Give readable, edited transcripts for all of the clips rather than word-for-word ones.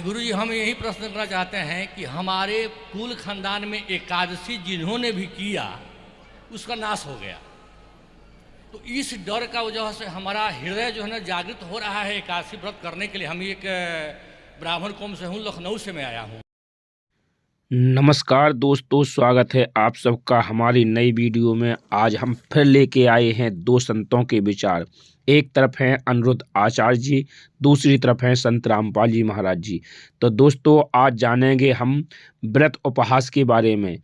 गुरुजी, हम यही प्रश्न करना चाहते हैं कि हमारे कुल खानदान में एकादशी जिन्होंने भी किया उसका नाश हो गया, तो इस डर का वजह से हमारा हृदय जो है ना जागृत हो रहा है एकादशी व्रत करने के लिए। हम एक ब्राह्मण कौम से हूँ, लखनऊ से मैं आया हूँ। नमस्कार दोस्तों, स्वागत है आप सबका हमारी नई वीडियो में। आज हम फिर लेके आए हैं दो संतों के विचार। एक तरफ हैं अनिरुद्ध आचार्य जी, दूसरी तरफ हैं संत रामपाल जी महाराज जी। तो दोस्तों, आज जानेंगे हम व्रत उपवास के बारे में।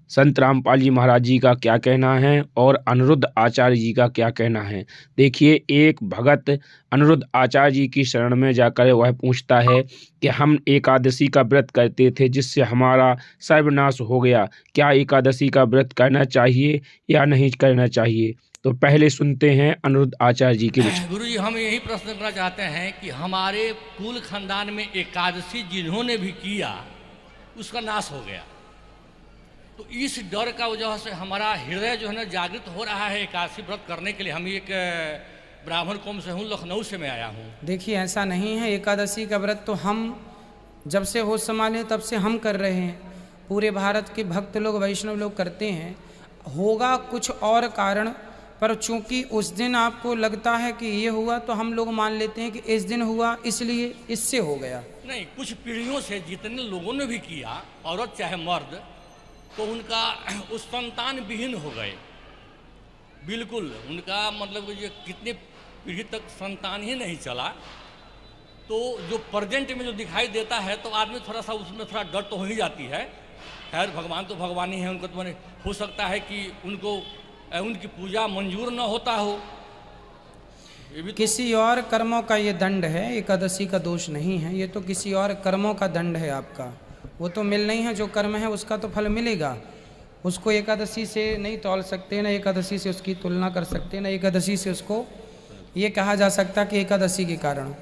संत रामपाल जी महाराज जी का क्या कहना है और अनिरुद्ध आचार्य जी का क्या कहना है। देखिए, एक भगत अनिरुद्ध आचार्य जी की शरण में जाकर वह पूछता है कि हम एकादशी का व्रत करते थे जिससे हमारा सर्वनाश हो गया, क्या एकादशी का व्रत करना चाहिए या नहीं करना चाहिए। तो पहले सुनते हैं अनिरुद्ध आचार्य जी के विचार। गुरुजी, हम यही प्रश्न करना चाहते हैं कि हमारे कुल खानदान में एकादशी जिन्होंने भी किया उसका नाश हो गया, तो इस डर का वजह से हमारा हृदय जो है ना जागृत हो रहा है एकादशी व्रत करने के लिए। हम एक ब्राह्मण कौम से हूँ, लखनऊ से मैं आया हूँ। देखिए, ऐसा नहीं है। एकादशी का व्रत तो हम जब से होश संभाले तब से हम कर रहे हैं। पूरे भारत के भक्त लोग, वैष्णव लोग करते हैं। होगा कुछ और कारण, पर चूंकि उस दिन आपको लगता है कि ये हुआ तो हम लोग मान लेते हैं कि इस दिन हुआ इसलिए इससे हो गया। नहीं, कुछ पीढ़ियों से जितने लोगों ने भी किया, औरत चाहे मर्द, तो उनका उस संतान विहीन हो गए। बिल्कुल उनका मतलब ये कितने पीढ़ी तक संतान ही नहीं चला। तो जो प्रेजेंट में जो दिखाई देता है तो आदमी थोड़ा सा उसमें थोड़ा डर तो हो ही जाती है। खैर, भगवान तो भगवान ही है, उनको तो मैंने हो सकता है कि उनको उनकी पूजा मंजूर न होता हो। ये भी किसी और कर्मों का ये दंड है, एकादशी का दोष नहीं है। ये तो किसी और कर्मों का दंड है आपका। वो तो मिल नहीं है, जो कर्म है उसका तो फल मिलेगा। उसको एकादशी से नहीं तौल सकते, ना एकादशी से उसकी तुलना कर सकते, ना एकादशी से उसको ये कहा जा सकता कि एकादशी के कारण।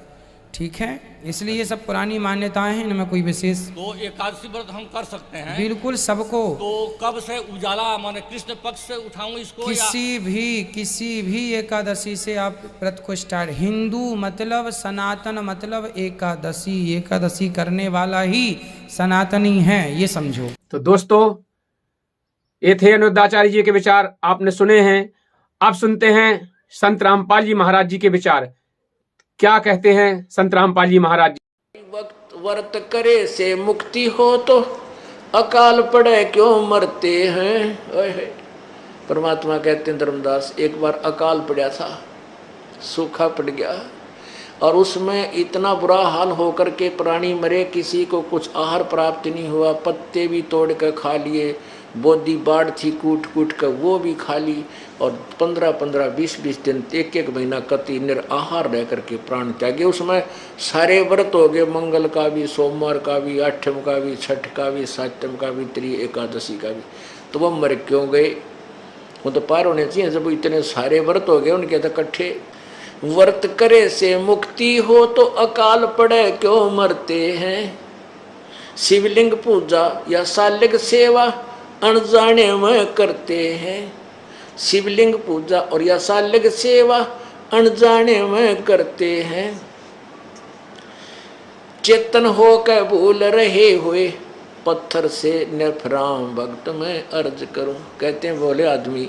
ठीक है, इसलिए ये सब पुरानी मान्यताएं हैं, इनमें कोई विशेष। तो एकादशी व्रत हम कर सकते हैं बिल्कुल सबको। तो कब से उजाला माने कृष्ण पक्ष से उठाऊं इसको, किसी भी एकादशी से आप व्रत को स्टार्ट। हिंदू मतलब सनातन मतलब एकादशी करने वाला ही सनातनी है, ये समझो। तो दोस्तों, ये थे अनिरुद्ध आचार्य जी के विचार, आपने सुने हैं। अब सुनते हैं संत रामपाल जी महाराज जी के विचार। क्या कहते हैं संत रामपाल जी महाराज जी। वक्त व्रत करे से मुक्ति हो तो अकाल पड़े क्यों मरते हैं। परमात्मा कहते हैं धर्मदास, एक बार अकाल पड़ा था, सूखा पड़ गया और उसमें इतना बुरा हाल होकर के प्राणी मरे, किसी को कुछ आहार प्राप्त नहीं हुआ, पत्ते भी तोड़ कर खा लिए, बोदी बाढ़ थी कूट कूट कर वो भी खा ली, और 15-15, 20-20 दिन, एक महीना कति निराहार रह करके प्राण त्यागे। उसमें सारे व्रत हो गए, मंगल का भी, सोमवार का भी, आठम का भी, छठ का भी, सातम का भी, त्रि एकादशी का भी। तो वह मर क्यों गए? वो तो पार होने चाहिए। जब इतने सारे व्रत हो गए उनके तो इकट्ठे। व्रत करे से मुक्ति हो तो अकाल पड़े क्यों मरते हैं। शिवलिंग पूजा या सालिग सेवा अनजाने में करते हैं। शिवलिंग पूजा और या सालिग सेवा अनजाने में करते हैं। चेतन होकर भूल रहे हुए पत्थर से नफराम भक्त में अर्ज करूं। कहते हैं बोले आदमी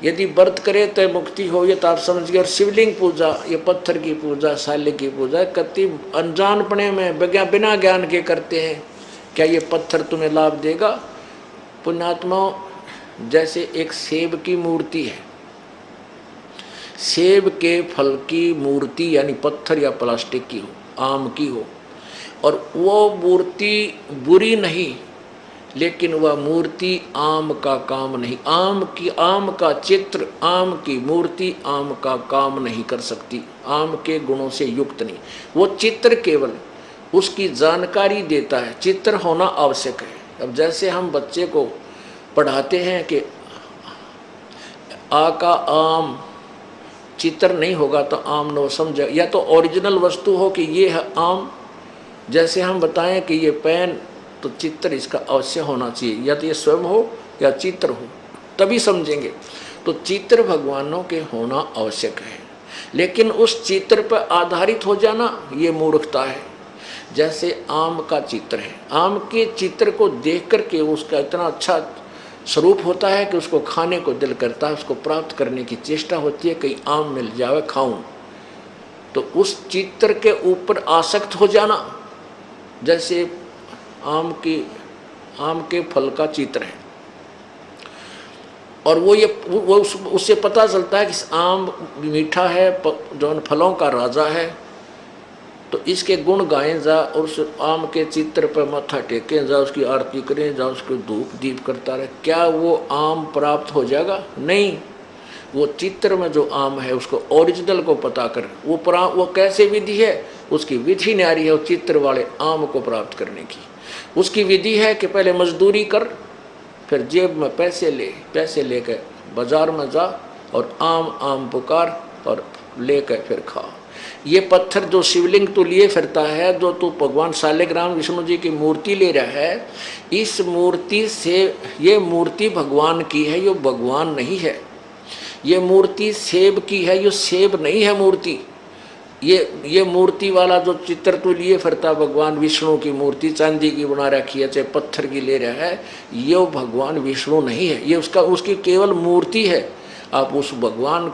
यदि व्रत करे तो मुक्ति हो, ये तो आप समझिए। और शिवलिंग पूजा, ये पत्थर की पूजा, सालिग की पूजा कति अनजानपने में बिना ज्ञान के करते हैं। क्या ये पत्थर तुम्हें लाभ देगा? पुण्यात्माओं, जैसे एक सेब की मूर्ति है, सेब के फल की मूर्ति यानी पत्थर या प्लास्टिक की हो, आम की हो, और वो मूर्ति बुरी नहीं, लेकिन वह मूर्ति आम का काम नहीं। आम का चित्र, आम की मूर्ति आम का काम नहीं कर सकती, आम के गुणों से युक्त नहीं। वो चित्र केवल उसकी जानकारी देता है, चित्र होना आवश्यक है। अब जैसे हम बच्चे को पढ़ाते हैं कि आ का आम, चित्र नहीं होगा तो आम न समझे, या तो ओरिजिनल वस्तु हो कि ये है आम। जैसे हम बताएं कि ये पेन, तो चित्र इसका अवश्य होना चाहिए, या तो ये स्वयं हो या चित्र हो, तभी समझेंगे। तो चित्र भगवानों के होना आवश्यक है, लेकिन उस चित्र पर आधारित हो जाना ये मूर्खता है। जैसे आम का चित्र है, आम के चित्र को देख करके उसका इतना अच्छा स्वरूप होता है कि उसको खाने को दिल करता है, उसको प्राप्त करने की चेष्टा होती है, कहीं आम मिल जाए खाऊं। तो उस चित्र के ऊपर आसक्त हो जाना, जैसे आम के फल का चित्र है, और वो उससे पता चलता है कि आम मीठा है, जो फलों का राजा है, तो इसके गुण गाएं जा और उस आम के चित्र पर माथा टेकें जा, उसकी आरती करें जा, उसको धूप दीप करता रहे। क्या वो आम प्राप्त हो जाएगा? नहीं। वो चित्र में जो आम है उसको ओरिजिनल को पता कर, वो कैसे विधि है, उसकी विधि न्यारी है। वो चित्र वाले आम को प्राप्त करने की उसकी विधि है कि पहले मजदूरी कर, फिर जेब में पैसे लेकर बाजार में जा और आम पुकार और लेकर फिर खा। ये पत्थर जो शिवलिंग तू लिए फिरता है, जो तू भगवान शालिग्राम विष्णु जी की मूर्ति ले रहा है, इस मूर्ति से, ये मूर्ति भगवान की है, ये भगवान नहीं है। ये मूर्ति सेब की है, ये सेब नहीं है मूर्ति। ये मूर्ति वाला जो चित्र तू लिए फिरता, भगवान विष्णु की मूर्ति चांदी की बना रखी है, चाहे पत्थर की ले रहा है, ये भगवान विष्णु नहीं है, ये उसकी केवल मूर्ति है। आप उस भगवान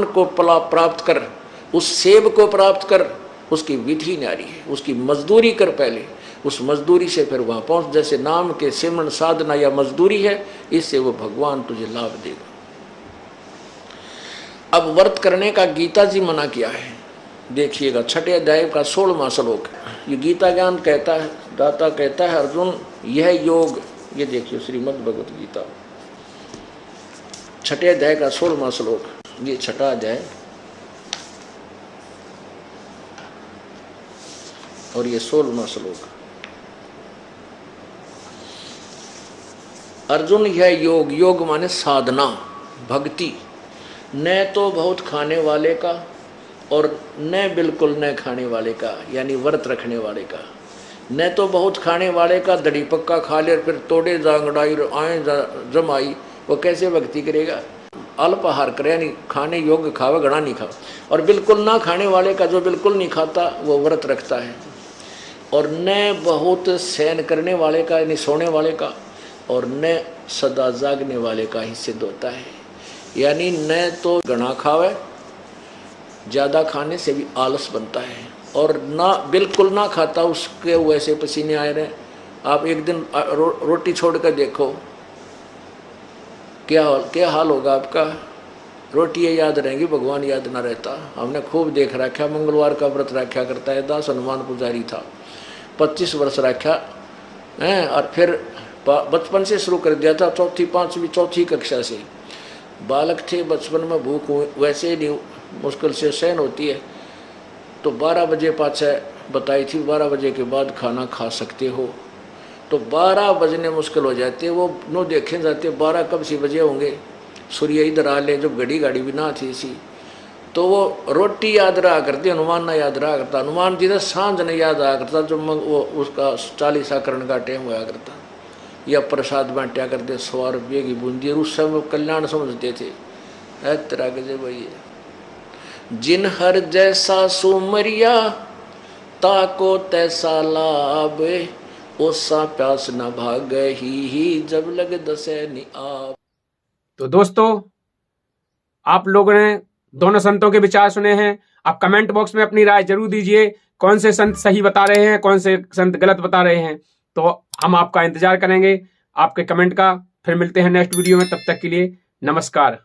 को प्राप्त कर, उस सेब को प्राप्त कर, उसकी विधि न्यारी है, उसकी मजदूरी कर पहले, उस मजदूरी से फिर वहाँ पहुँच। जैसे नाम के सिमरन साधना या मजदूरी है, इससे वो भगवान तुझे लाभ देगा। अब व्रत करने का गीता जी मना किया है, देखिएगा 6 अध्याय का 16वां श्लोक। ये गीता ज्ञान कहता है, दाता कहता है अर्जुन यह योग, ये देखिए श्रीमद् भगवत गीता 6 अध्याय का 16वां श्लोक, ये 6वां अध्याय और ये 16वां श्लोक। अर्जुन यह योग माने साधना, भक्ति, न तो बहुत खाने वाले का और न बिल्कुल न खाने वाले का, यानी व्रत रखने वाले का। न तो बहुत खाने वाले का दड़ी पक्का खा ले और फिर तोड़े जांगड़ाई आए जमाई, वो कैसे भक्ति करेगा? अल्पाहार करे, यानी खाने योग्य खावे, घना नहीं खावे। और बिल्कुल ना खाने वाले का, जो बिल्कुल नहीं खाता, वो व्रत रखता है। और न बहुत सहन करने वाले का, यानी सोने वाले का, और न सदा जागने वाले का ही सिद्ध होता है। यानी न तो घना खावे, ज़्यादा खाने से भी आलस बनता है, और ना बिल्कुल ना खाता, उसके वैसे पसीने आए रहे। आप एक दिन रोटी छोड़ कर देखो, क्या हाल होगा आपका। रोटियाँ याद रहेंगी, भगवान याद ना रहता। हमने खूब देख रखा, मंगलवार का व्रत रखा करता है, दास हनुमान पुजारी था, 25 वर्ष रखा है, और फिर बचपन से शुरू कर दिया था, 4वीं 5वीं 4वीं कक्षा से। बालक थे, बचपन में भूख वैसे ही नहीं मुश्किल से सहन होती है, तो 12 बजे पाछे बताई थी, 12 बजे के बाद खाना खा सकते हो। तो 12 बजने मुश्किल हो जाते, वो नो देखे जाते 12 कब सी बजे होंगे, सूर्य इधर आ ले, जब गाड़ी भी ना थी सी। तो वो रोटी याद रहा करती, हनुमान ना याद रहा करता। हनुमान जी ने सांझ नहीं याद आया करता, जब वो उसका 40 का टाइम होया करता, या प्रसाद बांटा करते 100 रुपये की बूंदी, और उस समय कल्याण समझते थे। तरह के जे भाई, जिन हर जैसा सुमरिया ताको तैसा लाभ, ओसा प्यास न भाग ही जब लग दसे नि आप। तो दोस्तों, आप लोगों ने दोनों संतों के विचार सुने हैं। आप कमेंट बॉक्स में अपनी राय जरूर दीजिए, कौन से संत सही बता रहे हैं, कौन से संत गलत बता रहे हैं। तो हम आपका इंतजार करेंगे, आपके कमेंट का। फिर मिलते हैं नेक्स्ट वीडियो में, तब तक के लिए नमस्कार।